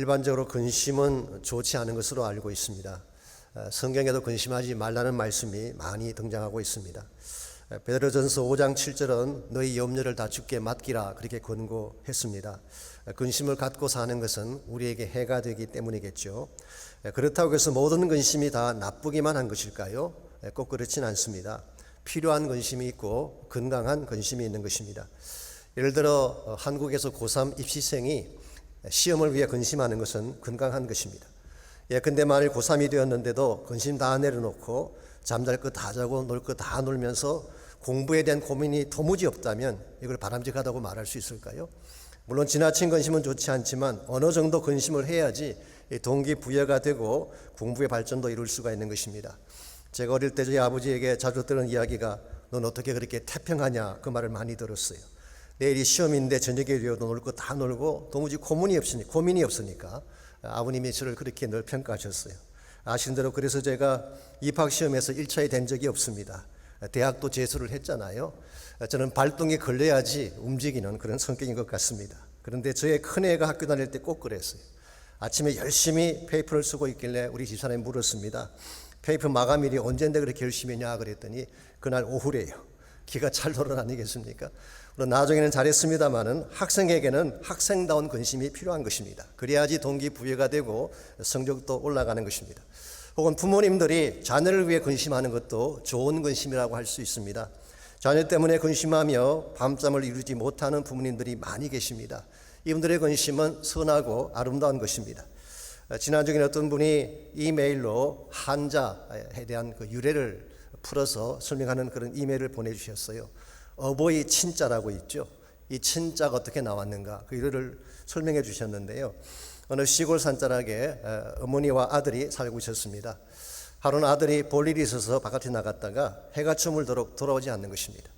일반적으로 근심은 좋지 않은 것으로 알고 있습니다. 성경에도 근심하지 말라는 말씀이 많이 등장하고 있습니다. 베드로전서 5장 7절은 너희 염려를 다 주께 맡기라 그렇게 권고했습니다. 근심을 갖고 사는 것은 우리에게 해가 되기 때문이겠죠. 그렇다고 해서 모든 근심이 다 나쁘기만 한 것일까요? 꼭 그렇진 않습니다. 필요한 근심이 있고 건강한 근심이 있는 것입니다. 예를 들어 한국에서 고3 입시생이 시험을 위해 근심하는 것은 건강한 것입니다. 근데 만일 고3이 되었는데도 근심 다 내려놓고 잠잘 거 다 자고 놀 거 다 놀면서 공부에 대한 고민이 도무지 없다면 이걸 바람직하다고 말할 수 있을까요? 물론 지나친 근심은 좋지 않지만 어느 정도 근심을 해야지 동기부여가 되고 공부의 발전도 이룰 수가 있는 것입니다. 제가 어릴 때 저희 아버지에게 자주 들은 이야기가 넌 어떻게 그렇게 태평하냐 그 말을 많이 들었어요. 내일이 시험인데 저녁에 이르러도 놀 거 다 놀고 도무지 고민이 없으니까 아버님이 저를 그렇게 늘 평가하셨어요. 아시는 대로 그래서 제가 입학시험에서 1차에 된 적이 없습니다. 대학도 재수를 했잖아요. 저는 발동이 걸려야지 움직이는 그런 성격인 것 같습니다. 그런데 저의 큰애가 학교 다닐 때 꼭 그랬어요. 아침에 열심히 페이퍼를 쓰고 있길래 우리 집사람이 물었습니다. 페이퍼 마감일이 언젠데 그렇게 열심히 했냐 그랬더니 그날 오후래요. 기가 찰 노릇 아니겠습니까? 물론 나중에는 잘했습니다마는 학생에게는 학생다운 근심이 필요한 것입니다. 그래야지 동기부여가 되고 성적도 올라가는 것입니다. 혹은 부모님들이 자녀를 위해 근심하는 것도 좋은 근심이라고 할 수 있습니다. 자녀 때문에 근심하며 밤잠을 이루지 못하는 부모님들이 많이 계십니다. 이분들의 근심은 선하고 아름다운 것입니다. 지난주에 어떤 분이 이메일로 한자에 대한 그 유래를 풀어서 설명하는 그런 이메일을 보내주셨어요. 어버이 친자라고 있죠. 이 친자가 어떻게 나왔는가 그 유래를 설명해 주셨는데요. 어느 시골 산자락에 어머니와 아들이 살고 있었습니다. 하루는 아들이 볼 일이 있어서 바깥에 나갔다가 해가 저물도록 돌아오지 않는 것입니다.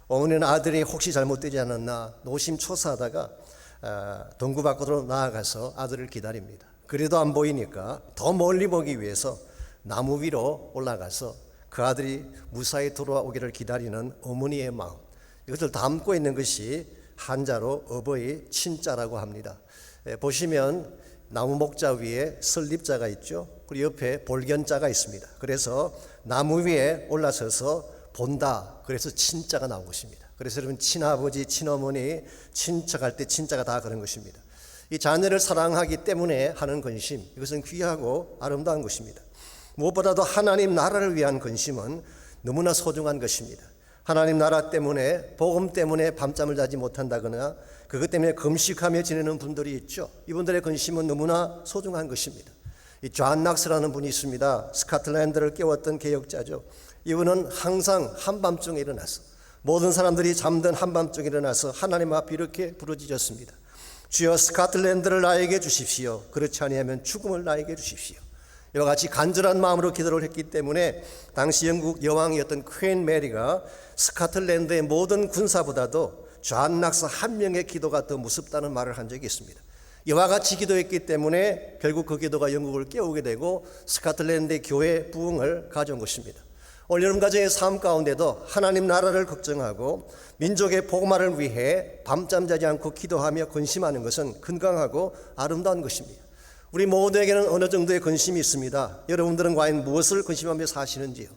어머니는 아들이 혹시 잘못되지 않았나 노심초사하다가 동구 밖으로 나아가서 아들을 기다립니다. 그래도 안 보이니까 더 멀리 보기 위해서 나무 위로 올라가서 그 아들이 무사히 돌아오기를 기다리는 어머니의 마음, 이것을 담고 있는 것이 한자로 어버이 친자라고 합니다. 보시면 나무 목자 위에 설립자가 있죠. 그리고 옆에 볼견자가 있습니다. 그래서 나무 위에 올라서서 본다. 그래서 친자가 나온 것입니다. 그래서 여러분 친아버지, 친어머니, 친척할 때 친자가 다 그런 것입니다. 이 자녀를 사랑하기 때문에 하는 근심, 이것은 귀하고 아름다운 것입니다. 무엇보다도 하나님 나라를 위한 근심은 너무나 소중한 것입니다. 하나님 나라 때문에 복음 때문에 밤잠을 자지 못한다거나 그것 때문에 금식하며 지내는 분들이 있죠. 이분들의 근심은 너무나 소중한 것입니다. 이 존 낙스라는 분이 있습니다. 스코틀랜드를 깨웠던 개혁자죠. 이분은 항상 한밤중에 일어나서 모든 사람들이 잠든 한밤중에 일어나서 하나님 앞에 이렇게 부르짖었습니다. 주여 스코틀랜드를 나에게 주십시오. 그렇지 아니하면 죽음을 나에게 주십시오. 이와 같이 간절한 마음으로 기도를 했기 때문에 당시 영국 여왕이었던 퀸 메리가 스코틀랜드의 모든 군사보다도 존 낙스 한 명의 기도가 더 무섭다는 말을 한 적이 있습니다. 이와 같이 기도했기 때문에 결국 그 기도가 영국을 깨우게 되고 스코틀랜드의 교회 부흥을 가져온 것입니다. 오늘 여러분 가정의 삶 가운데도 하나님 나라를 걱정하고 민족의 복음화를 위해 밤잠 자지 않고 기도하며 근심하는 것은 건강하고 아름다운 것입니다. 우리 모두에게는 어느 정도의 근심이 있습니다. 여러분들은 과연 무엇을 근심하며 사시는지요?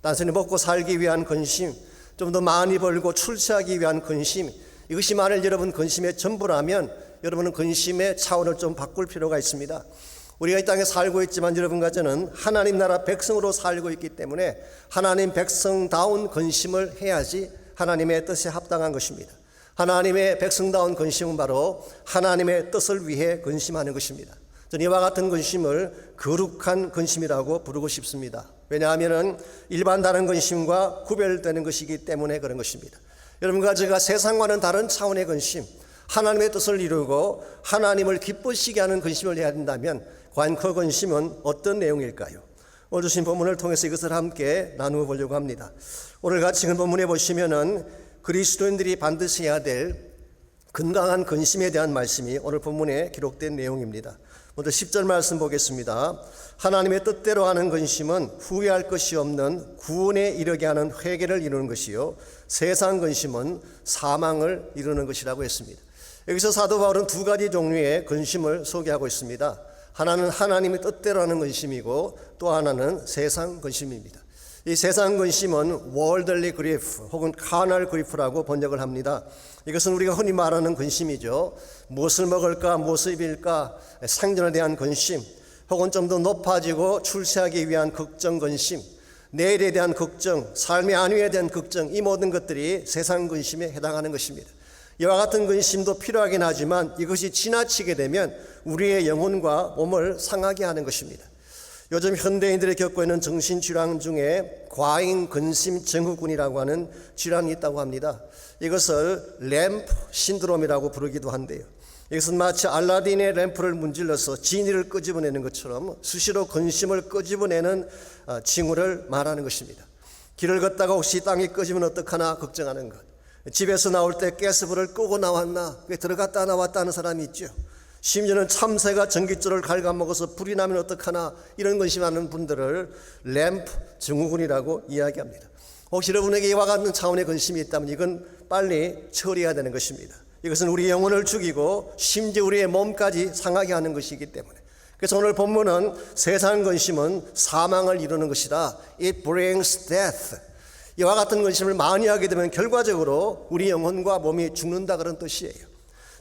단순히 먹고 살기 위한 근심, 좀 더 많이 벌고 출세하기 위한 근심, 이것이 만일 여러분 근심의 전부라면 여러분은 근심의 차원을 좀 바꿀 필요가 있습니다. 우리가 이 땅에 살고 있지만 여러분과 저는 하나님 나라 백성으로 살고 있기 때문에 하나님 백성다운 근심을 해야지 하나님의 뜻에 합당한 것입니다. 하나님의 백성다운 근심은 바로 하나님의 뜻을 위해 근심하는 것입니다. 저는 이와 같은 근심을 거룩한 근심이라고 부르고 싶습니다. 왜냐하면 일반 다른 근심과 구별되는 것이기 때문에 그런 것입니다. 여러분과 제가 세상과는 다른 차원의 근심, 하나님의 뜻을 이루고 하나님을 기쁘시게 하는 근심을 해야 된다면 과연 그 근심은 어떤 내용일까요? 오늘 주신 본문을 통해서 이것을 함께 나누어 보려고 합니다. 오늘 같이 그 본문에 보시면은 그리스도인들이 반드시 해야 될 건강한 근심에 대한 말씀이 오늘 본문에 기록된 내용입니다. 먼저 10절 말씀 보겠습니다. 하나님의 뜻대로 하는 근심은 후회할 것이 없는 구원에 이르게 하는 회개를 이루는 것이요 세상 근심은 사망을 이루는 것이라고 했습니다. 여기서 사도 바울은 두 가지 종류의 근심을 소개하고 있습니다. 하나는 하나님의 뜻대로 하는 근심이고 또 하나는 세상 근심입니다. 이 세상 근심은 worldly grief 혹은 carnal grief라고 번역을 합니다. 이것은 우리가 흔히 말하는 근심이죠. 무엇을 먹을까, 무엇을 입을까, 생존에 대한 근심, 혹은 좀 더 높아지고 출세하기 위한 걱정, 근심, 내일에 대한 걱정, 삶의 안위에 대한 걱정, 이 모든 것들이 세상 근심에 해당하는 것입니다. 이와 같은 근심도 필요하긴 하지만 이것이 지나치게 되면 우리의 영혼과 몸을 상하게 하는 것입니다. 요즘 현대인들이 겪고 있는 정신질환 중에 과잉 근심 증후군이라고 하는 질환이 있다고 합니다. 이것을 램프 신드롬이라고 부르기도 한데요. 이것은 마치 알라딘의 램프를 문질러서 지니를 끄집어내는 것처럼 수시로 근심을 끄집어내는 징후를 말하는 것입니다. 길을 걷다가 혹시 땅이 꺼지면 어떡하나 걱정하는 것, 집에서 나올 때 가스불을 끄고 나왔나, 왜 들어갔다 나왔다 하는 사람이 있죠. 심지어는 참새가 전깃줄을 갉아먹어서 불이 나면 어떡하나, 이런 근심하는 분들을 램프 증후군이라고 이야기합니다. 혹시 여러분에게 이와 같은 차원의 근심이 있다면 이건 빨리 처리해야 되는 것입니다. 이것은 우리 영혼을 죽이고 심지어 우리의 몸까지 상하게 하는 것이기 때문에. 그래서 오늘 본문은 세상 근심은 사망을 이루는 것이다. It brings death. 이와 같은 근심을 많이 하게 되면 결과적으로 우리 영혼과 몸이 죽는다, 그런 뜻이에요.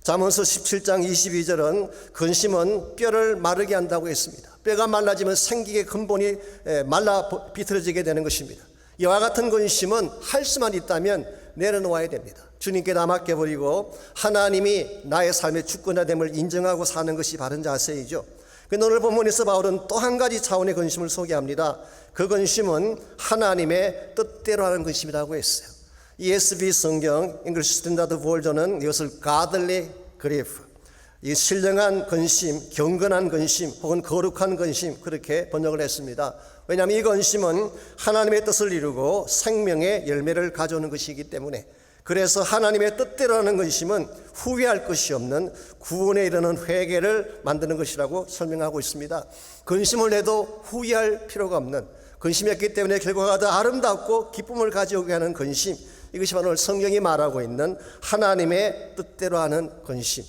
잠언서 17장 22절은 근심은 뼈를 마르게 한다고 했습니다. 뼈가 말라지면 생기의 근본이 말라 비틀어지게 되는 것입니다. 이와 같은 근심은 할 수만 있다면 내려놓아야 됩니다. 주님께 다 맡겨버리고 하나님이 나의 삶의 주권자됨을 인정하고 사는 것이 바른 자세이죠. 그런데 오늘 본문에서 바울은 또 한 가지 차원의 근심을 소개합니다. 그 근심은 하나님의 뜻대로 하는 근심이라고 했어요. ESV 성경 English Standard Version은 이것을 godly grief, 이 신령한 근심, 경건한 근심 혹은 거룩한 근심, 그렇게 번역을 했습니다. 왜냐하면 이 근심은 하나님의 뜻을 이루고 생명의 열매를 가져오는 것이기 때문에. 그래서 하나님의 뜻대로 하는 근심은 후회할 것이 없는 구원에 이르는 회개를 만드는 것이라고 설명하고 있습니다. 근심을 해도 후회할 필요가 없는, 근심했기 때문에 결과가 더 아름답고 기쁨을 가져오게 하는 근심, 이것이 바로 성경이 말하고 있는 하나님의 뜻대로 하는 근심.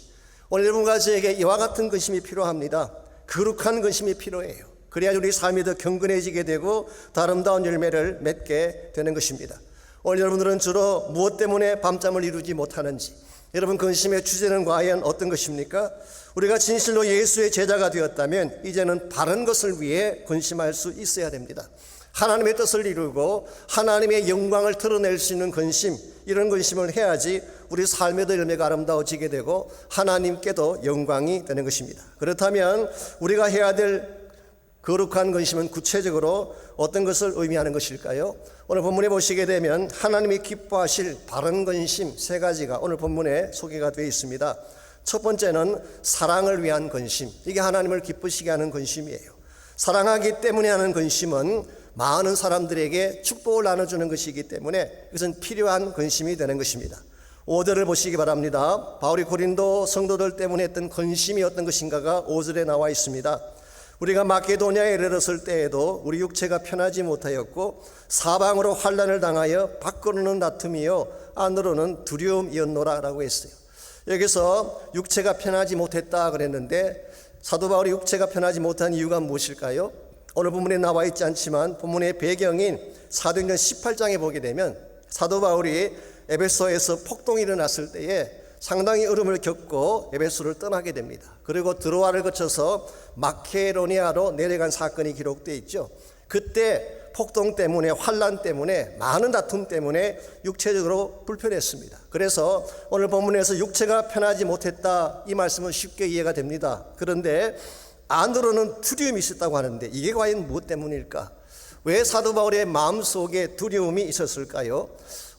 오늘 여러분과 저에게 이와 같은 근심이 필요합니다. 거룩한 근심이 필요해요. 그래야 우리 삶이 더 경건해지게 되고 더 아름다운 열매를 맺게 되는 것입니다. 오늘 여러분들은 주로 무엇 때문에 밤잠을 이루지 못하는지, 여러분 근심의 주제는 과연 어떤 것입니까? 우리가 진실로 예수의 제자가 되었다면 이제는 바른 것을 위해 근심할 수 있어야 됩니다. 하나님의 뜻을 이루고 하나님의 영광을 드러낼 수 있는 근심, 이런 근심을 해야지 우리 삶에도 열매가 아름다워지게 되고 하나님께도 영광이 되는 것입니다. 그렇다면 우리가 해야 될 거룩한 근심은 구체적으로 어떤 것을 의미하는 것일까요? 오늘 본문에 보시게 되면 하나님이 기뻐하실 바른 근심 세 가지가 오늘 본문에 소개가 되어 있습니다. 첫 번째는 사랑을 위한 근심, 이게 하나님을 기쁘시게 하는 근심이에요. 사랑하기 때문에 하는 근심은 많은 사람들에게 축복을 나눠주는 것이기 때문에 이것은 필요한 근심이 되는 것입니다. 5절을 보시기 바랍니다. 바울이 고린도 성도들 때문에 했던 근심이 어떤 것인가가 5절에 나와 있습니다. 우리가 마게도냐에 이르렀을 때에도 우리 육체가 편하지 못하였고 사방으로 환난을 당하여 밖으로는 다툼이요 안으로는 두려움이었노라 라고 했어요. 여기서 육체가 편하지 못했다 그랬는데 사도 바울이 육체가 편하지 못한 이유가 무엇일까요? 오늘 본문에 나와 있지 않지만 본문의 배경인 사도행전 18장에 보게 되면 사도 바울이 에베소에서 폭동이 일어났을 때에 상당히 어려움을 겪고 에베소를 떠나게 됩니다. 그리고 드로아를 거쳐서 마케도니아로 내려간 사건이 기록되어 있죠. 그때 폭동 때문에, 환난 때문에, 많은 다툼 때문에 육체적으로 불편했습니다. 그래서 오늘 본문에서 육체가 편하지 못했다, 이 말씀은 쉽게 이해가 됩니다. 그런데 안으로는 두려움이 있었다고 하는데 이게 과연 무엇 때문일까? 왜 사도 바울의 마음속에 두려움이 있었을까요?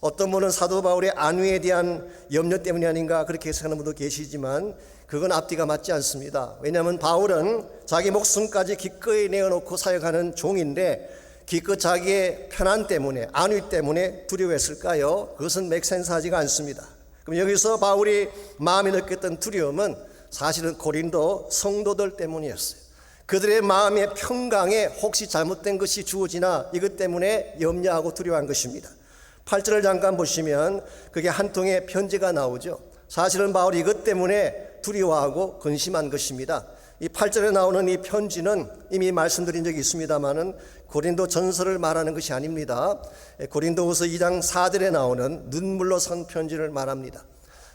어떤 분은 사도 바울의 안위에 대한 염려 때문이 아닌가 그렇게 해석하는 분도 계시지만 그건 앞뒤가 맞지 않습니다. 왜냐하면 바울은 자기 목숨까지 기꺼이 내어놓고 사역하는 종인데 기껏 자기의 편안 때문에, 안위 때문에 두려워했을까요? 그것은 맥센스하지가 않습니다. 그럼 여기서 바울이 마음에 느꼈던 두려움은 사실은 고린도 성도들 때문이었어요. 그들의 마음의 평강에 혹시 잘못된 것이 주어지나 이것 때문에 염려하고 두려워한 것입니다. 8절을 잠깐 보시면 그게 한 통의 편지가 나오죠. 사실은 바울이 이것 때문에 두려워하고 근심한 것입니다. 이 8절에 나오는 이 편지는 이미 말씀드린 적이 있습니다마는 고린도 전서를 말하는 것이 아닙니다. 고린도후서 2장 4절에 나오는 눈물로 쓴 편지를 말합니다.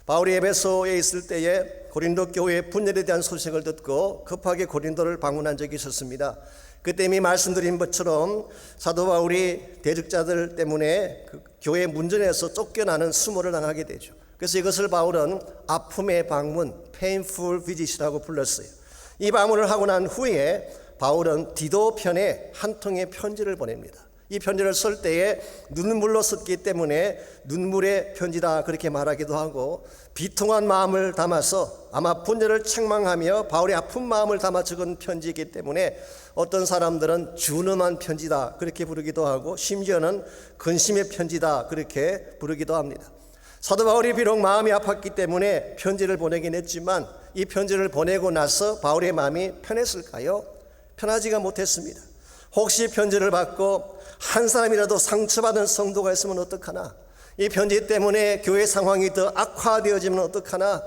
바울이 에베소에 있을 때에 고린도 교회의 분열에 대한 소식을 듣고 급하게 고린도를 방문한 적이 있었습니다. 그때 이미 말씀드린 것처럼 사도 바울이 대적자들 때문에 그 교회 문전에서 쫓겨나는 수모를 당하게 되죠. 그래서 이것을 바울은 아픔의 방문, painful visit이라고 불렀어요. 이 방문을 하고 난 후에 바울은 디도 편에 한 통의 편지를 보냅니다. 이 편지를 쓸 때에 눈물로 썼기 때문에 눈물의 편지다 그렇게 말하기도 하고, 비통한 마음을 담아서 아마 분열을 책망하며 바울의 아픈 마음을 담아 적은 편지이기 때문에 어떤 사람들은 준엄한 편지다 그렇게 부르기도 하고, 심지어는 근심의 편지다 그렇게 부르기도 합니다. 사도 바울이 비록 마음이 아팠기 때문에 편지를 보내긴 했지만 이 편지를 보내고 나서 바울의 마음이 편했을까요? 편하지가 못했습니다. 혹시 편지를 받고 한 사람이라도 상처받은 성도가 있으면 어떡하나? 이 편지 때문에 교회 상황이 더 악화되어지면 어떡하나?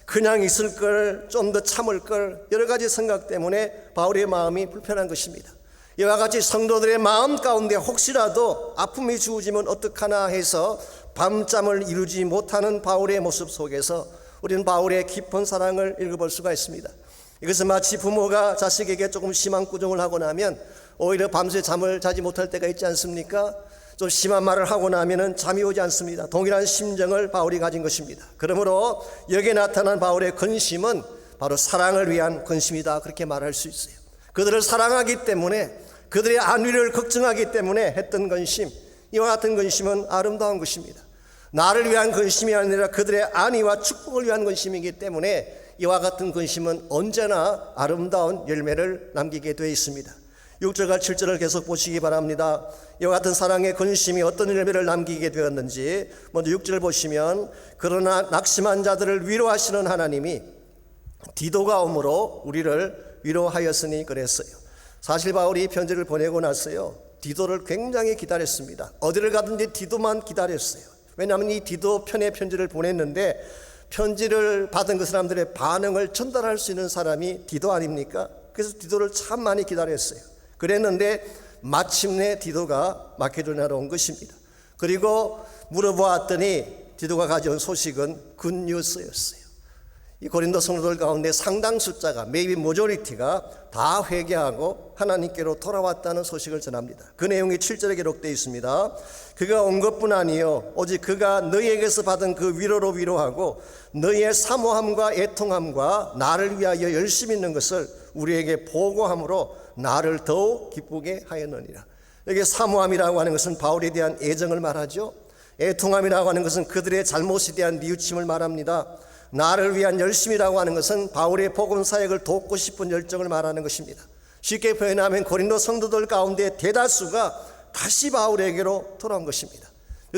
그냥 있을 걸, 좀 더 참을 걸, 여러 가지 생각 때문에 바울의 마음이 불편한 것입니다. 이와 같이 성도들의 마음 가운데 혹시라도 아픔이 주어지면 어떡하나 해서 밤잠을 이루지 못하는 바울의 모습 속에서 우리는 바울의 깊은 사랑을 읽어볼 수가 있습니다. 이것은 마치 부모가 자식에게 조금 심한 꾸중을 하고 나면 오히려 밤새 잠을 자지 못할 때가 있지 않습니까? 좀 심한 말을 하고 나면 잠이 오지 않습니다. 동일한 심정을 바울이 가진 것입니다. 그러므로 여기에 나타난 바울의 근심은 바로 사랑을 위한 근심이다 그렇게 말할 수 있어요. 그들을 사랑하기 때문에, 그들의 안위를 걱정하기 때문에 했던 근심, 이와 같은 근심은 아름다운 것입니다. 나를 위한 근심이 아니라 그들의 안위와 축복을 위한 근심이기 때문에 이와 같은 근심은 언제나 아름다운 열매를 남기게 되어 있습니다. 6절과 7절을 계속 보시기 바랍니다. 이와 같은 사랑의 근심이 어떤 열매를 남기게 되었는지 먼저 6절 보시면, 그러나 낙심한 자들을 위로하시는 하나님이 디도가 오므로 우리를 위로하였으니 그랬어요. 사실 바울이 이 편지를 보내고 나서요, 디도를 굉장히 기다렸습니다. 어디를 가든지 디도만 기다렸어요. 왜냐하면 이 디도 편의 편지를 보냈는데 편지를 받은 그 사람들의 반응을 전달할 수 있는 사람이 디도 아닙니까? 그래서 디도를 참 많이 기다렸어요. 그랬는데 마침내 디도가 마케도니아로 온 것입니다. 그리고 물어보았더니 디도가 가져온 소식은 굿뉴스였어요. 이 고린도 성도들 가운데 상당 숫자가, maybe majority가 다 회개하고 하나님께로 돌아왔다는 소식을 전합니다. 그 내용이 7절에 기록되어 있습니다. 그가 온 것뿐 아니요 오직 그가 너희에게서 받은 그 위로로 위로하고 너희의 사모함과 애통함과 나를 위하여 열심히 있는 것을 우리에게 보고함으로 나를 더욱 기쁘게 하였느니라. 여기 사모함이라고 하는 것은 바울에 대한 애정을 말하죠. 애통함이라고 하는 것은 그들의 잘못에 대한 뉘우침을 말합니다. 나를 위한 열심이라고 하는 것은 바울의 복음 사역을 돕고 싶은 열정을 말하는 것입니다. 쉽게 표현하면 고린도 성도들 가운데 대다수가 다시 바울에게로 돌아온 것입니다.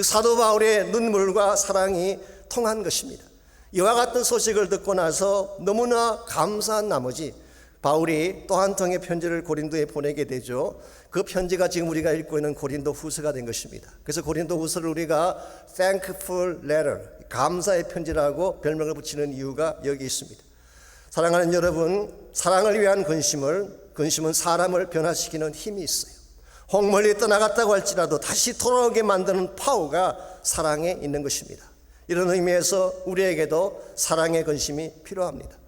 사도 바울의 눈물과 사랑이 통한 것입니다. 이와 같은 소식을 듣고 나서 너무나 감사한 나머지 바울이 또 한 통의 편지를 고린도에 보내게 되죠. 그 편지가 지금 우리가 읽고 있는 고린도 후서가 된 것입니다. 그래서 고린도 후서를 우리가 thankful letter, 감사의 편지라고 별명을 붙이는 이유가 여기 있습니다. 사랑하는 여러분, 사랑을 위한 근심은 사람을 변화시키는 힘이 있어요. 홍멀리 떠나갔다고 할지라도 다시 돌아오게 만드는 파워가 사랑에 있는 것입니다. 이런 의미에서 우리에게도 사랑의 근심이 필요합니다.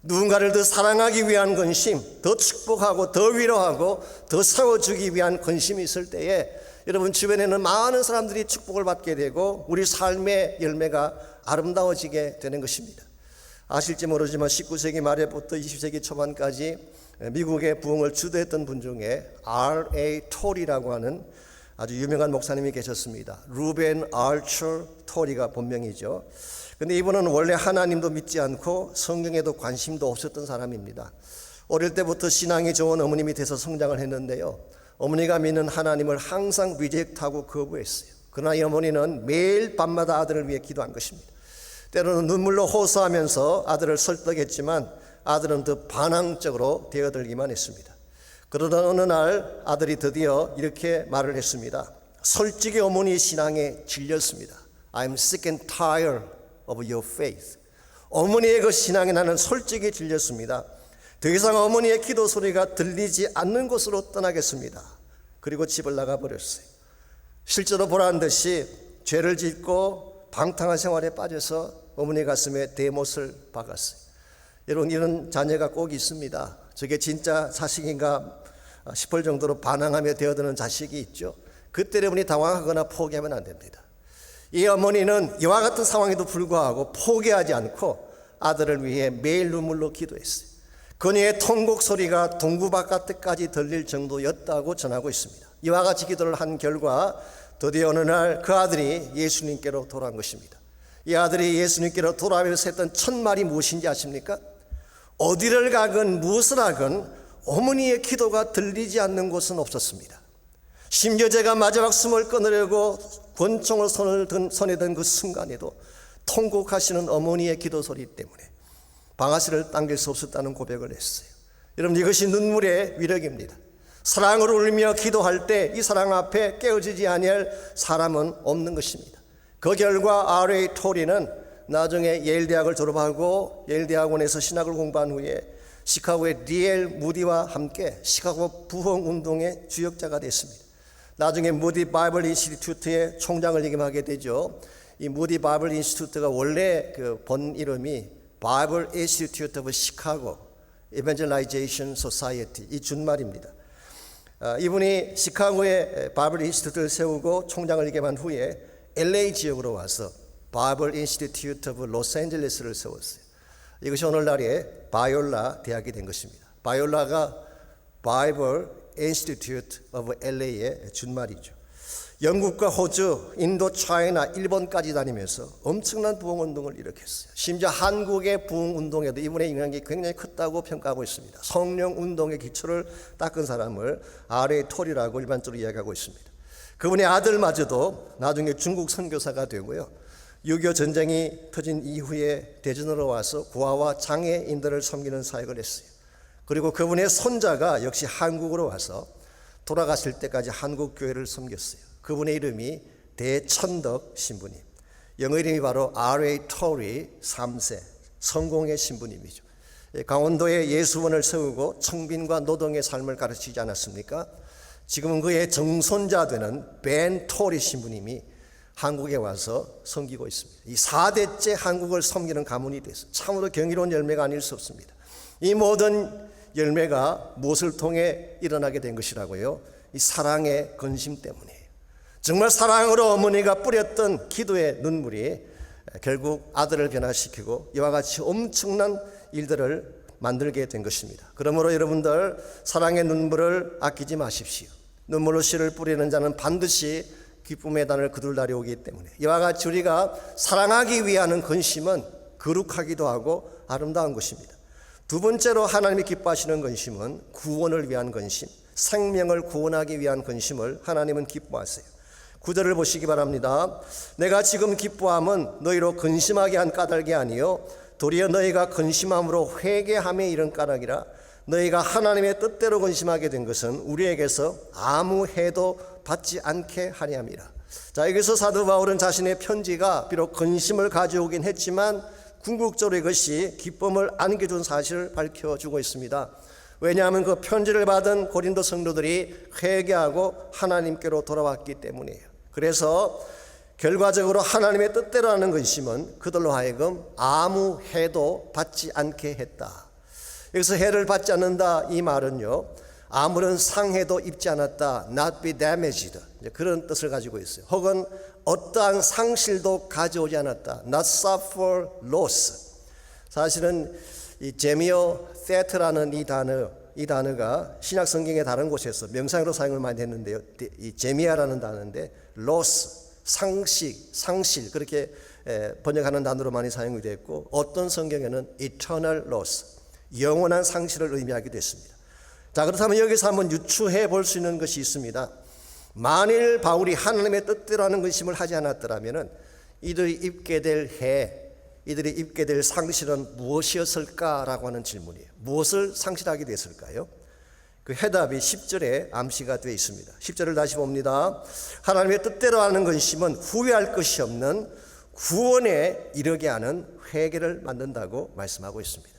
누군가를 더 사랑하기 위한 근심, 더 축복하고 더 위로하고 더 세워주기 위한 근심이 있을 때에 여러분 주변에는 많은 사람들이 축복을 받게 되고 우리 삶의 열매가 아름다워지게 되는 것입니다. 아실지 모르지만 19세기 말에부터 20세기 초반까지 미국의 부흥을 주도했던 분 중에 R.A. 톨이라고 하는 아주 유명한 목사님이 계셨습니다. 루벤 알처 톨이가 본명이죠. 근데 이분은 원래 하나님도 믿지 않고 성경에도 관심도 없었던 사람입니다. 어릴 때부터 신앙이 좋은 어머님이 돼서 성장을 했는데요, 어머니가 믿는 하나님을 항상 리젝트하고 거부했어요. 그러나 이 어머니는 매일 밤마다 아들을 위해 기도한 것입니다. 때로는 눈물로 호소하면서 아들을 설득했지만 아들은 더 반항적으로 되어들기만 했습니다. 그러던 어느 날 아들이 드디어 이렇게 말을 했습니다. 솔직히 어머니 신앙에 질렸습니다. I'm sick and tired of your faith. 어머니의 그 신앙에 나는 솔직히 질렸습니다. 더 이상 어머니의 기도 소리가 들리지 않는 곳으로 떠나겠습니다. 그리고 집을 나가버렸어요. 실제로 보란 듯이 죄를 짓고 방탕한 생활에 빠져서 어머니 가슴에 대못을 박았어요. 여러분, 이런 자녀가 꼭 있습니다. 저게 진짜 자식인가 싶을 정도로 반항하며 되어드는 자식이 있죠. 그때 여러분이 당황하거나 포기하면 안 됩니다. 이 어머니는 이와 같은 상황에도 불구하고 포기하지 않고 아들을 위해 매일 눈물로 기도했어요. 그녀의 통곡 소리가 동구 바깥까지 들릴 정도였다고 전하고 있습니다. 이와 같이 기도를 한 결과 드디어 어느 날 그 아들이 예수님께로 돌아온 것입니다. 이 아들이 예수님께로 돌아오면서 했던 첫 말이 무엇인지 아십니까? 어디를 가건 무엇을 하건 어머니의 기도가 들리지 않는 곳은 없었습니다. 심지어 제가 마지막 숨을 끊으려고 권총을 손에 든 그 순간에도 통곡하시는 어머니의 기도 소리 때문에 방아쇠를 당길 수 없었다는 고백을 했어요. 여러분, 이것이 눈물의 위력입니다. 사랑으로 울며 기도할 때 이 사랑 앞에 깨어지지 아니할 사람은 없는 것입니다. 그 결과 R.A. 토리는 나중에 예일 대학을 졸업하고 예일 대학원에서 신학을 공부한 후에 시카고의 D.L. 무디와 함께 시카고 부흥 운동의 주역자가 됐습니다. 나중에 무디 바이블 인스티튜트의 총장을 역임하게 되죠. 이 무디 바이블 인스티튜트가 원래 그 본 이름이 바이블 인스티튜트 오브 시카고 이벤젤라이제이션 소사이어티, 이 준말입니다. 이분이 시카고에 바이블 인스티튜트를 세우고 총장을 역임한 후에 LA 지역으로 와서 바이블 인스티튜트 오브 로스앤젤레스를 세웠어요. 이것이 오늘날의 바이올라 대학이 된 것입니다. 바이올라가 바이블 인스티튜트 오브 LA의 준말이죠. 영국과 호주, 인도, 차이나, 일본까지 다니면서 엄청난 부흥운동을 일으켰어요. 심지어 한국의 부흥운동에도 이분의 영향이 굉장히 컸다고 평가하고 있습니다. 성령운동의 기초를 닦은 사람을 R.A. 토리라고 일반적으로 이야기하고 있습니다. 그분의 아들마저도 나중에 중국 선교사가 되고요. 6.25 전쟁이 터진 이후에 대전으로 와서 고아와 장애인들을 섬기는 사역을 했어요. 그리고 그분의 손자가 역시 한국으로 와서 돌아가실 때까지 한국 교회를 섬겼어요. 그분의 이름이 대천덕 신부님, 영어 이름이 바로 R.A. 토리 3세, 성공의 신부님이죠. 강원도에 예수원을 세우고 청빈과 노동의 삶을 가르치지 않았습니까? 지금은 그의 정손자 되는 벤 토리 신부님이 한국에 와서 섬기고 있습니다. 이 4대째 한국을 섬기는 가문이 됐어요. 참으로 경이로운 열매가 아닐 수 없습니다. 이 모든 열매가 무엇을 통해 일어나게 된 것이라고요? 이 사랑의 근심 때문이에요. 정말 사랑으로 어머니가 뿌렸던 기도의 눈물이 결국 아들을 변화시키고 이와 같이 엄청난 일들을 만들게 된 것입니다. 그러므로 여러분들, 사랑의 눈물을 아끼지 마십시오. 눈물로 씨를 뿌리는 자는 반드시 기쁨의 단을 거둘 날이 오기 때문에 이와 같이 우리가 사랑하기 위한 근심은 거룩하기도 하고 아름다운 것입니다. 두 번째로 하나님이 기뻐하시는 근심은 구원을 위한 근심, 생명을 구원하기 위한 근심을 하나님은 기뻐하세요. 9절을 보시기 바랍니다. 내가 지금 기뻐함은 너희로 근심하게 한 까닭이 아니요 도리어 너희가 근심함으로 회개함에 이른 까닭이라. 너희가 하나님의 뜻대로 근심하게 된 것은 우리에게서 아무 해도 받지 않게 하려 함이라. 자, 여기서 사도 바울은 자신의 편지가 비록 근심을 가져오긴 했지만 궁극적으로 이것이 기쁨을 안겨준 사실을 밝혀주고 있습니다. 왜냐하면 그 편지를 받은 고린도 성도들이 회개하고 하나님께로 돌아왔기 때문이에요. 그래서 결과적으로 하나님의 뜻대로 하는 근심은 그들로 하여금 아무 해도 받지 않게 했다. 여기서 해를 받지 않는다, 이 말은요, 아무런 상해도 입지 않았다, not be damaged, 그런 뜻을 가지고 있어요. 혹은 어떠한 상실도 가져오지 않았다, not suffer loss. 사실은 이 제미어 세트라는 이 단어가 신약 성경의 다른 곳에서 명사로 사용을 많이 했는데요, 이 제미아라는 단어인데 loss, 상실 그렇게 번역하는 단어로 많이 사용이 되었고, 어떤 성경에는 eternal loss, 영원한 상실을 의미하기도 했습니다. 자, 그렇다면 여기서 한번 유추해 볼 수 있는 것이 있습니다. 만일 바울이 하나님의 뜻대로 하는 근심을 하지 않았더라면 이들이 입게 될 이들이 입게 될 상실은 무엇이었을까라고 하는 질문이에요. 무엇을 상실하게 됐을까요? 그 해답이 10절에 암시가 되어 있습니다. 10절을 다시 봅니다. 하나님의 뜻대로 하는 근심은 후회할 것이 없는 구원에 이르게 하는 회개를 만든다고 말씀하고 있습니다.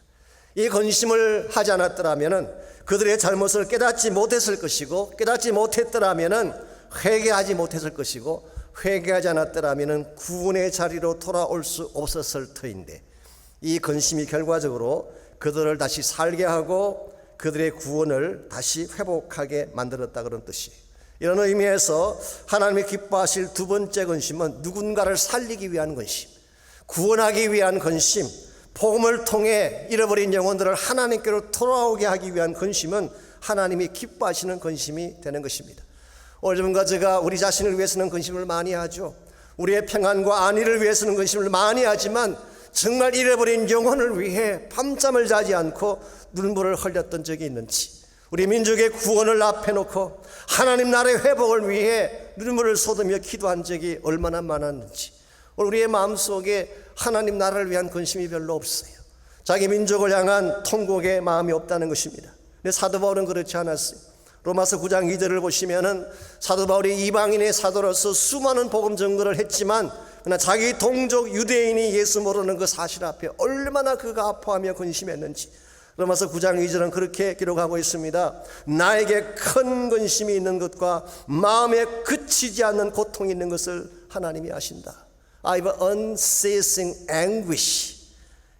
이 근심을 하지 않았더라면 그들의 잘못을 깨닫지 못했을 것이고, 깨닫지 못했더라면 회개하지 못했을 것이고, 회개하지 않았더라면 구원의 자리로 돌아올 수 없었을 터인데, 이 근심이 결과적으로 그들을 다시 살게 하고 그들의 구원을 다시 회복하게 만들었다, 그런 뜻이에요. 이런 의미에서 하나님이 기뻐하실 두 번째 근심은 누군가를 살리기 위한 근심, 구원하기 위한 근심, 복음을 통해 잃어버린 영혼들을 하나님께로 돌아오게 하기 위한 근심은 하나님이 기뻐하시는 근심이 되는 것입니다. 오늘 전과 제가 우리 자신을 위해서는 근심을 많이 하죠. 우리의 평안과 안위를 위해서는 근심을 많이 하지만 정말 잃어버린 영혼을 위해 밤잠을 자지 않고 눈물을 흘렸던 적이 있는지, 우리 민족의 구원을 앞에 놓고 하나님 나라의 회복을 위해 눈물을 쏟으며 기도한 적이 얼마나 많았는지, 우리의 마음속에 하나님 나라를 위한 근심이 별로 없어요. 자기 민족을 향한 통곡의 마음이 없다는 것입니다. 근데 사도 바울은 그렇지 않았어요. 로마서 9장 2절을 보시면은 사도 바울이 이방인의 사도로서 수많은 복음 전거를 했지만 그러나 자기 동족 유대인이 예수 모르는 그 사실 앞에 얼마나 그가 아파하며 근심했는지 로마서 9장 2절은 그렇게 기록하고 있습니다. 나에게 큰 근심이 있는 것과 마음에 그치지 않는 고통이 있는 것을 하나님이 아신다. I have unceasing anguish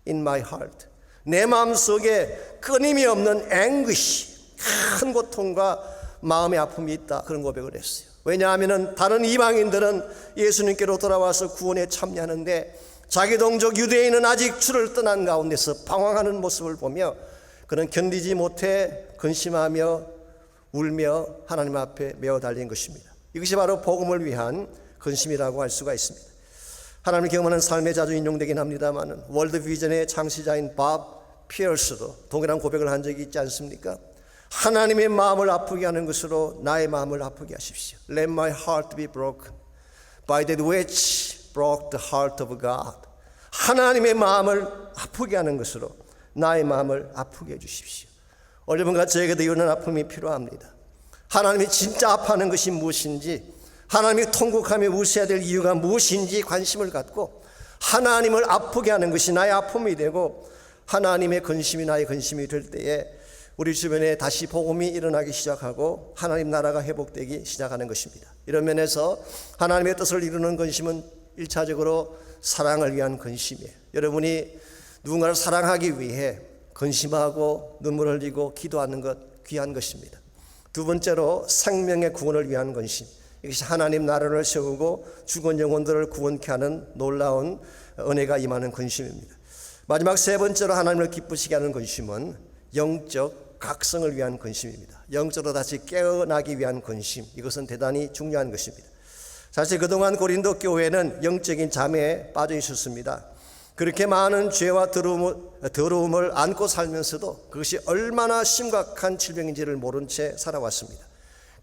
in my heart. 내 마음속에 끊임이 없는 anguish, 큰 고통과 마음의 아픔이 있다, 그런 고백을 했어요. 왜냐하면 다른 이방인들은 예수님께로 돌아와서 구원에 참여하는데 자기 동족 유대인은 아직 주를 떠난 가운데서 방황하는 모습을 보며 그는 견디지 못해 근심하며 울며 하나님 앞에 메어 달린 것입니다. 이것이 바로 복음을 위한 근심이라고 할 수가 있습니다. 하나님을 경험하는 삶에 자주 인용되긴 합니다만 월드 비전의 창시자인 밥 피어스도 동일한 고백을 한 적이 있지 않습니까? 하나님의 마음을 아프게 하는 것으로 나의 마음을 아프게 하십시오. Let my heart be broken by that which broke the heart of God. 하나님의 마음을 아프게 하는 것으로 나의 마음을 아프게 해주십시오. 여러분과 저에게도 이런 아픔이 필요합니다. 하나님이 진짜 아파하는 것이 무엇인지, 하나님이 통곡하며 웃어야 될 이유가 무엇인지 관심을 갖고 하나님을 아프게 하는 것이 나의 아픔이 되고 하나님의 근심이 나의 근심이 될 때에 우리 주변에 다시 복음이 일어나기 시작하고 하나님 나라가 회복되기 시작하는 것입니다. 이런 면에서 하나님의 뜻을 이루는 근심은 1차적으로 사랑을 위한 근심이에요. 여러분이 누군가를 사랑하기 위해 근심하고 눈물 흘리고 기도하는 것 귀한 것입니다. 두 번째로 생명의 구원을 위한 근심, 이것이 하나님 나라를 세우고 죽은 영혼들을 구원케 하는 놀라운 은혜가 임하는 근심입니다. 마지막 세 번째로 하나님을 기쁘시게 하는 근심은 영적 각성을 위한 근심입니다. 영적으로 다시 깨어나기 위한 근심, 이것은 대단히 중요한 것입니다. 사실 그동안 고린도 교회는 영적인 잠에 빠져 있었습니다. 그렇게 많은 죄와 더러움을 안고 살면서도 그것이 얼마나 심각한 질병인지를 모른 채 살아왔습니다.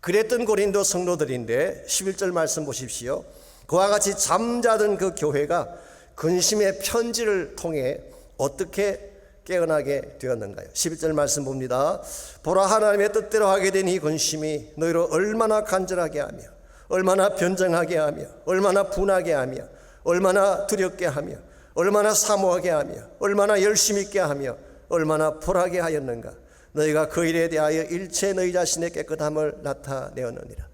그랬던 고린도 성도들인데 11절 말씀 보십시오. 그와 같이 잠자던 그 교회가 근심의 편지를 통해 어떻게 깨어나게 되었는가요? 11절 말씀 봅니다. 보라, 하나님의 뜻대로 하게 된 이 근심이 너희를 얼마나 간절하게 하며 얼마나 변정하게 하며 얼마나 분하게 하며 얼마나 두렵게 하며 얼마나 사모하게 하며 얼마나 열심 있게 하며 얼마나 불하게 하였는가. 너희가 그 일에 대하여 일체 너희 자신의 깨끗함을 나타내었느니라.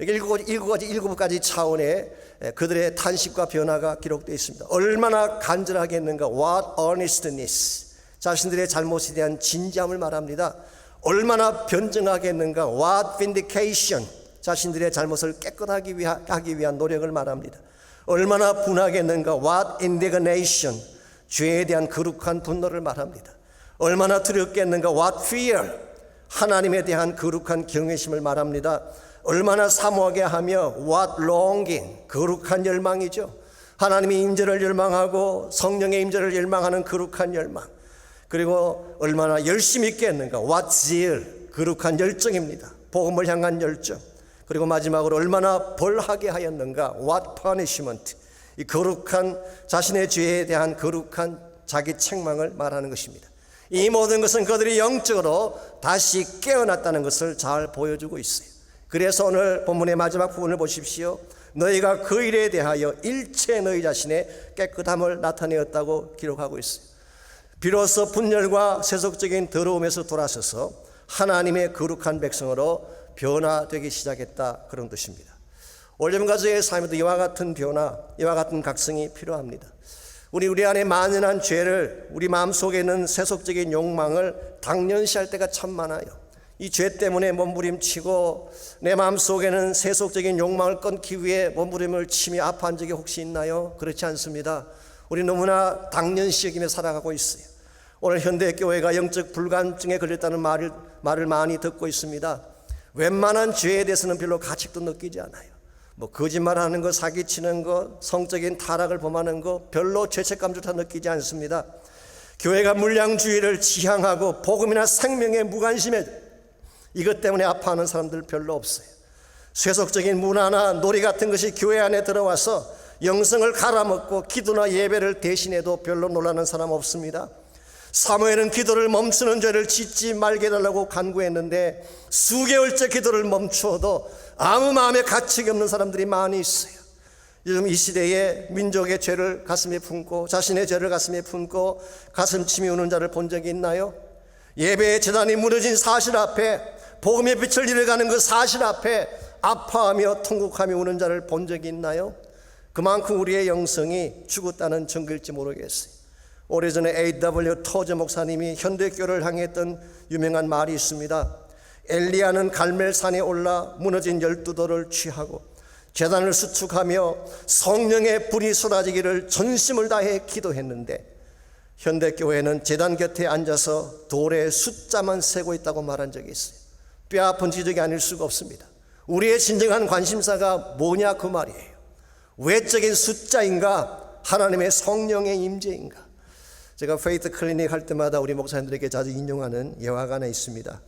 이게 일곱 가지 차원의 그들의 탄식과 변화가 기록되어 있습니다. 얼마나 간절하게 했는가. What earnestness. 자신들의 잘못에 대한 진지함을 말합니다. 얼마나 변증하게 했는가. What vindication. 자신들의 잘못을 깨끗하게 하기 위한 노력을 말합니다. 얼마나 분하게 했는가. What indignation. 죄에 대한 거룩한 분노를 말합니다. 얼마나 두렵겠는가. What fear. 하나님에 대한 거룩한 경외심을 말합니다. 얼마나 사모하게 하며 What longing. 거룩한 열망이죠. 하나님의 임재를 열망하고 성령의 임재를 열망하는 거룩한 열망. 그리고 얼마나 열심히 있게 했는가. What zeal. 거룩한 열정입니다. 복음을 향한 열정. 그리고 마지막으로 얼마나 벌하게 하였는가. What punishment. 이 거룩한 자신의 죄에 대한 거룩한 자기 책망을 말하는 것입니다. 이 모든 것은 그들이 영적으로 다시 깨어났다는 것을 잘 보여주고 있어요. 그래서 오늘 본문의 마지막 부분을 보십시오. 너희가 그 일에 대하여 일체 너희 자신의 깨끗함을 나타내었다고 기록하고 있어요. 비로소 분열과 세속적인 더러움에서 돌아서서 하나님의 거룩한 백성으로 변화되기 시작했다, 그런 뜻입니다. 올여름 가족의 삶에도 이와 같은 변화, 이와 같은 각성이 필요합니다. 우리 안에 만연한 죄를, 우리 마음속에 있는 세속적인 욕망을 당연시할 때가 참 많아요. 이 죄 때문에 몸부림치고 내 마음속에는 세속적인 욕망을 끊기 위해 몸부림을 치며 아파한 적이 혹시 있나요? 그렇지 않습니다. 우리 너무나 당연시 여기며 살아가고 있어요. 오늘 현대교회가 영적 불감증에 걸렸다는 말을 많이 듣고 있습니다. 웬만한 죄에 대해서는 별로 가책도 느끼지 않아요. 거짓말하는 거, 사기치는 거, 성적인 타락을 범하는 거 별로 죄책감조차 느끼지 않습니다. 교회가 물량주의를 지향하고 복음이나 생명에 무관심해 이것 때문에 아파하는 사람들 별로 없어요. 세속적인 문화나 놀이 같은 것이 교회 안에 들어와서 영성을 갈아먹고 기도나 예배를 대신해도 별로 놀라는 사람 없습니다. 사무엘은 기도를 멈추는 죄를 짓지 말게 해달라고 간구했는데 수개월째 기도를 멈추어도 아무 마음에 가책이 없는 사람들이 많이 있어요. 요즘 이 시대에 민족의 죄를 가슴에 품고 자신의 죄를 가슴에 품고 가슴침이 우는 자를 본 적이 있나요? 예배의 재단이 무너진 사실 앞에, 복음의 빛을 잃어가는 그 사실 앞에 아파하며 통곡하며 우는 자를 본 적이 있나요? 그만큼 우리의 영성이 죽었다는 증거일지 모르겠어요. 오래전에 A.W. 토저 목사님이 현대교를 향해 했던 유명한 말이 있습니다. 엘리야는 갈멜산에 올라 무너진 12돌을 취하고 제단을 수축하며 성령의 불이 쏟아지기를 전심을 다해 기도했는데 현대교회는 제단 곁에 앉아서 돌의 숫자만 세고 있다고 말한 적이 있어요. 뼈아픈 지적이 아닐 수가 없습니다. 우리의 진정한 관심사가 뭐냐, 그 말이에요. 외적인 숫자인가, 하나님의 성령의 임재인가. 제가 페이트 클리닉 할 때마다 우리 목사님들에게 자주 인용하는 예화가 하나 있습니다.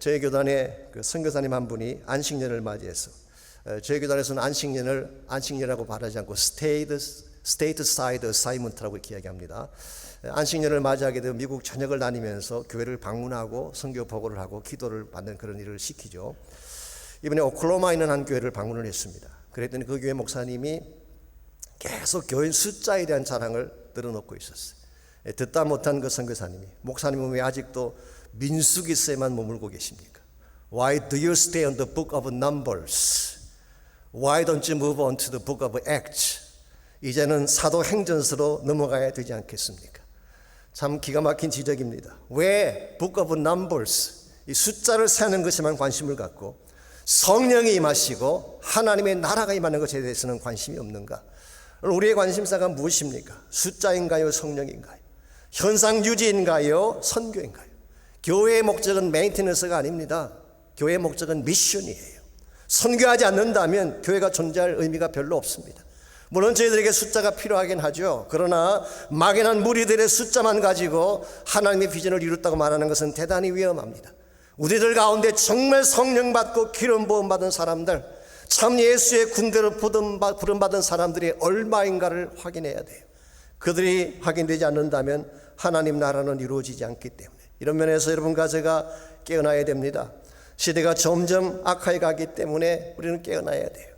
저희 교단에 선교사님 한 분이 안식년을 맞이해서, 저희 교단에서는 안식년이라고 말하지 않고 stateside assignment라고 이렇게 이야기합니다. 안식년을 맞이하게 되면 미국 전역을 다니면서 교회를 방문하고 선교 보고를 하고 기도를 받는 그런 일을 시키죠. 이번에 오클라호마에 있는 한 교회를 방문을 했습니다. 그랬더니 그 교회 목사님이 계속 교인 숫자에 대한 자랑을 늘어놓고 있었어요. 듣다 못한 그 선교사님이, 목사님은 왜 아직도 민수기서에만 머물고 계십니까? Why do you stay on the book of Numbers? Why don't you move on to the book of Acts? 이제는 사도행전서로 넘어가야 되지 않겠습니까? 참 기가 막힌 지적입니다. 왜 book of Numbers, 이 숫자를 세는 것에만 관심을 갖고 성령이 임하시고 하나님의 나라가 임하는 것에 대해서는 관심이 없는가? 우리의 관심사가 무엇입니까? 숫자인가요? 성령인가요? 현상 유지인가요? 선교인가요? 교회의 목적은 메인테너스가 아닙니다. 교회의 목적은 미션이에요. 선교하지 않는다면 교회가 존재할 의미가 별로 없습니다. 물론 저희들에게 숫자가 필요하긴 하죠. 그러나 막연한 무리들의 숫자만 가지고 하나님의 비전을 이뤘다고 말하는 것은 대단히 위험합니다. 우리들 가운데 정말 성령 받고 기름 부음 받은 사람들, 참 예수의 군대로 부름받은 사람들이 얼마인가를 확인해야 돼요. 그들이 확인되지 않는다면 하나님 나라는 이루어지지 않기 때문에, 이런 면에서 여러분과 제가 깨어나야 됩니다. 시대가 점점 악하게 가기 때문에 우리는 깨어나야 돼요.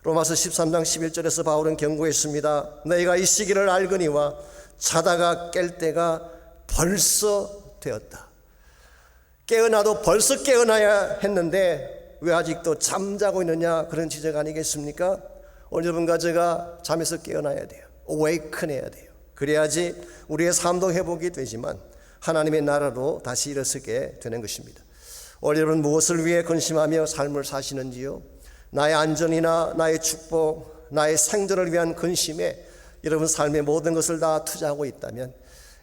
로마서 13장 11절에서 바울은 경고했습니다. 너희가 이 시기를 알거니와 자다가 깰 때가 벌써 되었다. 깨어나도 벌써 깨어나야 했는데 왜 아직도 잠자고 있느냐, 그런 지적 아니겠습니까? 오늘 여러분과 제가 잠에서 깨어나야 돼요. awaken 해야 돼요. 그래야지 우리의 삶도 회복이 되지만 하나님의 나라로 다시 일어서게 되는 것입니다. 오늘 여러분 무엇을 위해 근심하며 삶을 사시는지요? 나의 안전이나 나의 축복, 나의 생존을 위한 근심에 여러분 삶의 모든 것을 다 투자하고 있다면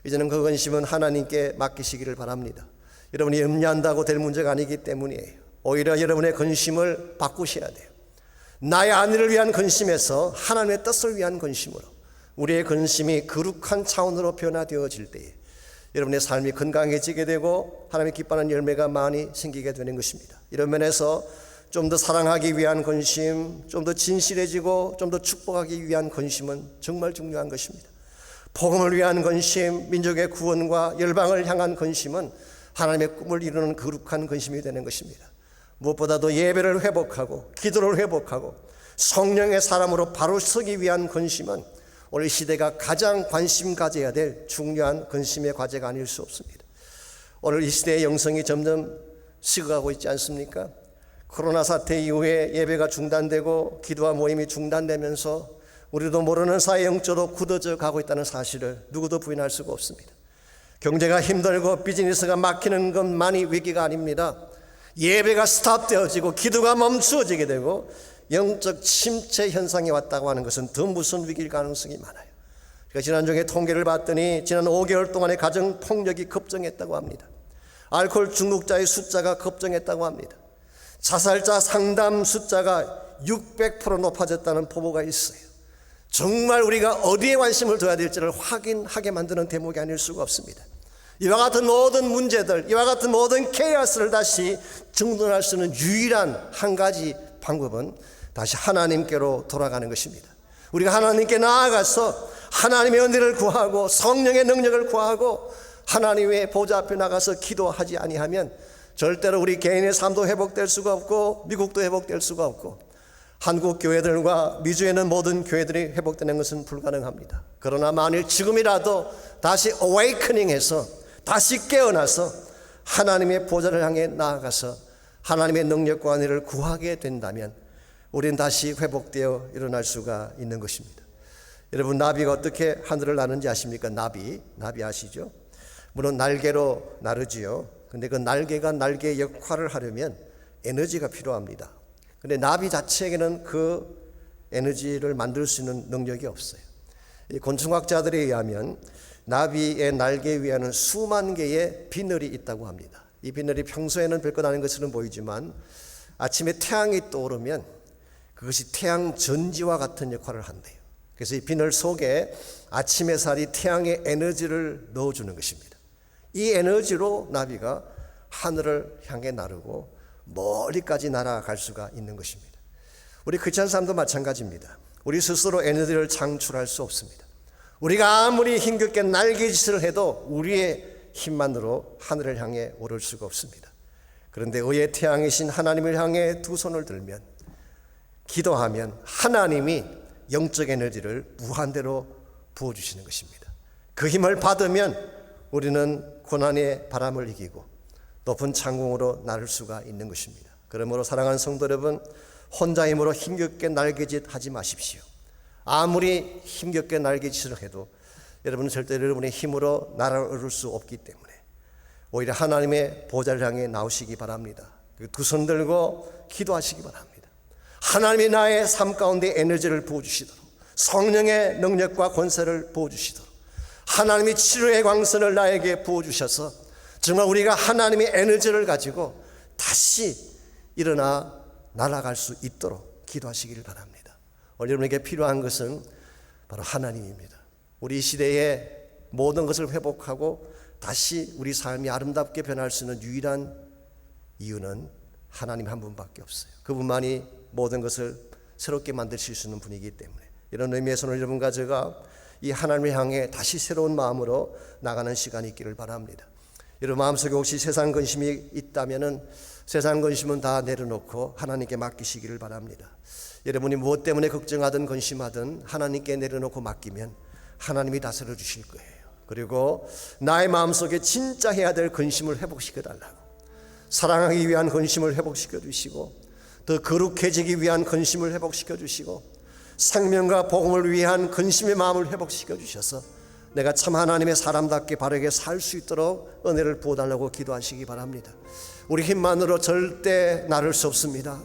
이제는 그 근심은 하나님께 맡기시기를 바랍니다. 여러분이 염려한다고 될 문제가 아니기 때문이에요. 오히려 여러분의 근심을 바꾸셔야 돼요. 나의 안위를 위한 근심에서 하나님의 뜻을 위한 근심으로, 우리의 근심이 거룩한 차원으로 변화되어질 때에 여러분의 삶이 건강해지게 되고 하나님의 기뻐하는 열매가 많이 생기게 되는 것입니다. 이런 면에서 좀 더 사랑하기 위한 근심, 좀 더 진실해지고 좀 더 축복하기 위한 근심은 정말 중요한 것입니다. 복음을 위한 근심, 민족의 구원과 열방을 향한 근심은 하나님의 꿈을 이루는 거룩한 근심이 되는 것입니다. 무엇보다도 예배를 회복하고 기도를 회복하고 성령의 사람으로 바로 서기 위한 근심은 오늘 시대가 가장 관심 가져야 될 중요한 근심의 과제가 아닐 수 없습니다. 오늘 이 시대의 영성이 점점 식어가고 있지 않습니까? 코로나 사태 이후에 예배가 중단되고 기도와 모임이 중단되면서 우리도 모르는 사이 영적으로 굳어져 가고 있다는 사실을 누구도 부인할 수가 없습니다. 경제가 힘들고 비즈니스가 막히는 것만이 위기가 아닙니다. 예배가 스탑되어지고 기도가 멈추어지게 되고 영적 침체 현상이 왔다고 하는 것은 더 무슨 위기일 가능성이 많아요. 그러니까 지난주에 통계를 봤더니 지난 5개월 동안에 가정폭력이 급증했다고 합니다. 알코올 중독자의 숫자가 급증했다고 합니다. 자살자 상담 숫자가 600% 높아졌다는 보고가 있어요. 정말 우리가 어디에 관심을 둬야 될지를 확인하게 만드는 대목이 아닐 수가 없습니다. 이와 같은 모든 문제들, 이와 같은 모든 케이오스를 다시 정돈할 수 있는 유일한 한 가지 방법은 다시 하나님께로 돌아가는 것입니다. 우리가 하나님께 나아가서 하나님의 은혜를 구하고 성령의 능력을 구하고 하나님의 보좌 앞에 나가서 기도하지 아니하면 절대로 우리 개인의 삶도 회복될 수가 없고 미국도 회복될 수가 없고 한국 교회들과 미주에 있는 모든 교회들이 회복되는 것은 불가능합니다. 그러나 만일 지금이라도 다시 awakening해서 다시 깨어나서 하나님의 보좌를 향해 나아가서 하나님의 능력과 은혜를 구하게 된다면 우리는 다시 회복되어 일어날 수가 있는 것입니다. 여러분, 나비가 어떻게 하늘을 나는지 아십니까? 나비 아시죠? 물론 날개로 나르지요. 근데 그 날개가 날개의 역할을 하려면 에너지가 필요합니다. 근데 나비 자체에게는 그 에너지를 만들 수 있는 능력이 없어요. 이 곤충학자들에 의하면 나비의 날개 위에는 수만 개의 비늘이 있다고 합니다. 이 비늘이 평소에는 별것 아닌 것처럼 보이지만 아침에 태양이 떠오르면 그것이 태양 전지와 같은 역할을 한대요. 그래서 이 비늘 속에 아침 햇살이 태양의 에너지를 넣어주는 것입니다. 이 에너지로 나비가 하늘을 향해 나르고 멀리까지 날아갈 수가 있는 것입니다. 우리 크리스찬 삶도 마찬가지입니다. 우리 스스로 에너지를 창출할 수 없습니다. 우리가 아무리 힘겹게 날개짓을 해도 우리의 힘만으로 하늘을 향해 오를 수가 없습니다. 그런데 의의 태양이신 하나님을 향해 두 손을 들면 기도하면 하나님이 영적 에너지를 무한대로 부어주시는 것입니다. 그 힘을 받으면 우리는 고난의 바람을 이기고 높은 창공으로 나를 수가 있는 것입니다. 그러므로 사랑하는 성도 여러분, 혼자 힘으로 힘겹게 날개짓 하지 마십시오. 아무리 힘겹게 날개짓을 해도 여러분은 절대로 여러분의 힘으로 날아오를 수 없기 때문에 오히려 하나님의 보좌를 향해 나오시기 바랍니다. 두 손 들고 기도하시기 바랍니다. 하나님이 나의 삶 가운데 에너지를 부어주시도록 성령의 능력과 권세를 부어주시도록 하나님이 치료의 광선을 나에게 부어주셔서 정말 우리가 하나님의 에너지를 가지고 다시 일어나 날아갈 수 있도록 기도하시기를 바랍니다. 오늘 여러분에게 필요한 것은 바로 하나님입니다. 우리 시대의 모든 것을 회복하고 다시 우리 삶이 아름답게 변할 수 있는 유일한 이유는 하나님 한 분밖에 없어요. 그분만이 모든 것을 새롭게 만드실 수 있는 분이기 때문에 이런 의미에서 오늘 여러분과 제가 이 하나님을 향해 다시 새로운 마음으로 나가는 시간이 있기를 바랍니다. 여러분 마음속에 혹시 세상 근심이 있다면은 세상 근심은 다 내려놓고 하나님께 맡기시기를 바랍니다. 여러분이 무엇 때문에 걱정하든 근심하든 하나님께 내려놓고 맡기면 하나님이 다스려 주실 거예요. 그리고 나의 마음속에 진짜 해야 될 근심을 회복시켜 달라고, 사랑하기 위한 근심을 회복시켜 주시고 더 거룩해지기 위한 근심을 회복시켜 주시고 생명과 복음을 위한 근심의 마음을 회복시켜 주셔서 내가 참 하나님의 사람답게 바르게 살 수 있도록 은혜를 부어달라고 기도하시기 바랍니다. 우리 힘만으로 절대 나를 수 없습니다.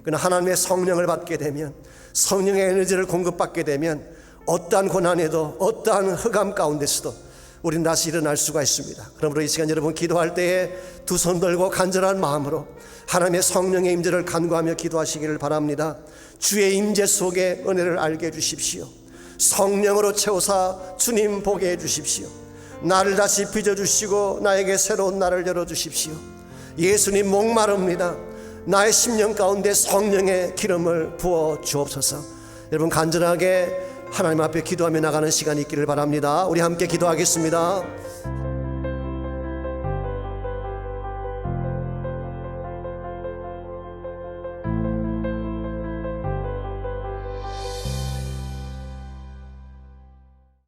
그러나 하나님의 성령을 받게 되면, 성령의 에너지를 공급받게 되면 어떠한 고난에도 어떠한 흑암 가운데서도 우리는 다시 일어날 수가 있습니다. 그러므로 이 시간 여러분 기도할 때에 두 손 들고 간절한 마음으로 하나님의 성령의 임재를 간구하며 기도하시기를 바랍니다. 주의 임재 속에 은혜를 알게 해주십시오. 성령으로 채우사 주님 보게 해주십시오. 나를 다시 빚어주시고 나에게 새로운 날을 열어주십시오. 예수님 목마릅니다. 나의 심령 가운데 성령의 기름을 부어 주옵소서. 여러분 간절하게 하나님 앞에 기도하며 나가는 시간이 있기를 바랍니다. 우리 함께 기도하겠습니다.